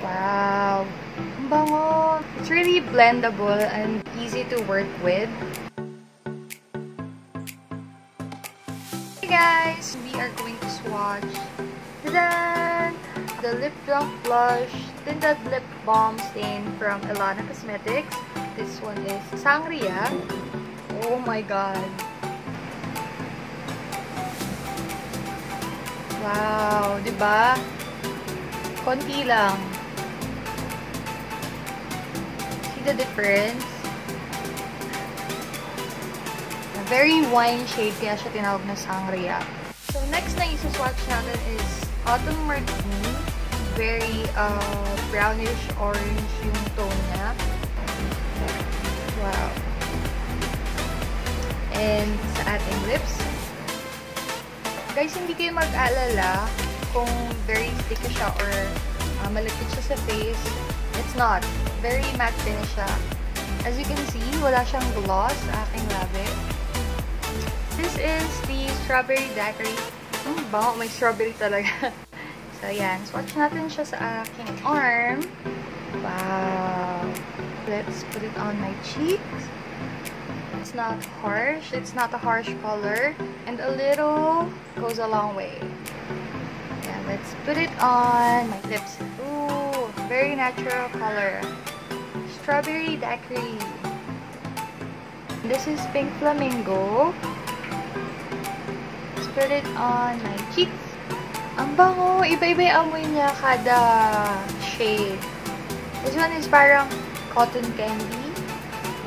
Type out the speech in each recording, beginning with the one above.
Wow! Ang bango! It's really blendable and easy to work with. Hey guys! We are going to swatch the Lip Drunk Blush Tinted Lip Balm Stain from Ellana Cosmetics. This one is Sangria. Oh my god! Wow! Diba? Konti lang. See the difference? A very wine shade kaya siya tinawag na Sangria. So next na isa-swatch natin is Autumn Martini. Very brownish orange yung tone niya. Wow. And sa ating lips. Guys, hindi kayo mag-alala kung very sticky siya or malapit siya sa face. It's not. Very matte finish siya. As you can see, wala siyang gloss sa aking labi. This is the Strawberry Daiquiri. Bango, may strawberry talaga. So, yan. Swatch natin siya sa aking arm. Wow. Let's put it on my cheeks. It's not harsh. It's not a harsh color. And a little goes a long way. Yeah, let's put it on my lips. Ooh, very natural color. Strawberry Daiquiri. This is Pink Flamingo. Let's put it on my cheeks. Ang bango! Iba-iba yung amoy niya kada shade. This one is parang cotton candy.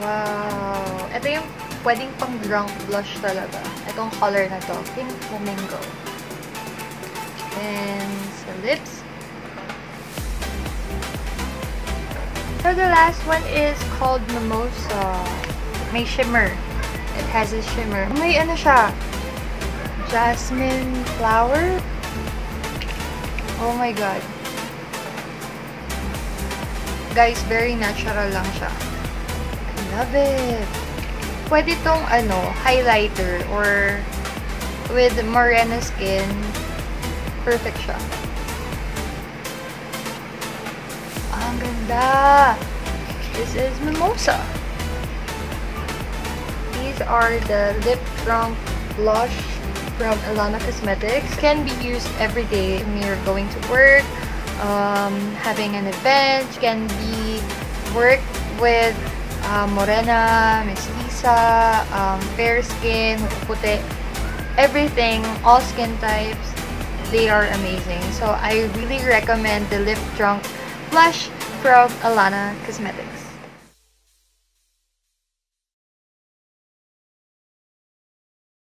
Wow! Ito yung pwedeng pang drunk blush talaga. Itong color na to. Pink Flamingo. And sa lips. So the last one is called Mimosa. May shimmer. It has a shimmer. May ano siya? Jasmine flower? Oh my god. Guys, very natural lang siya. I love it. Pwede tong highlighter or with morena skin. Perfect siya. Ang ganda. This is Mimosa. These are the Lip Drunk Blush from Ellana Cosmetics. Can be used every day when you're going to work, having an event. Can be worked with morena, mestiza, fair skin, puti, everything, all skin types. They are amazing. So I really recommend the Lip Drunk Blush from Ellana Cosmetics.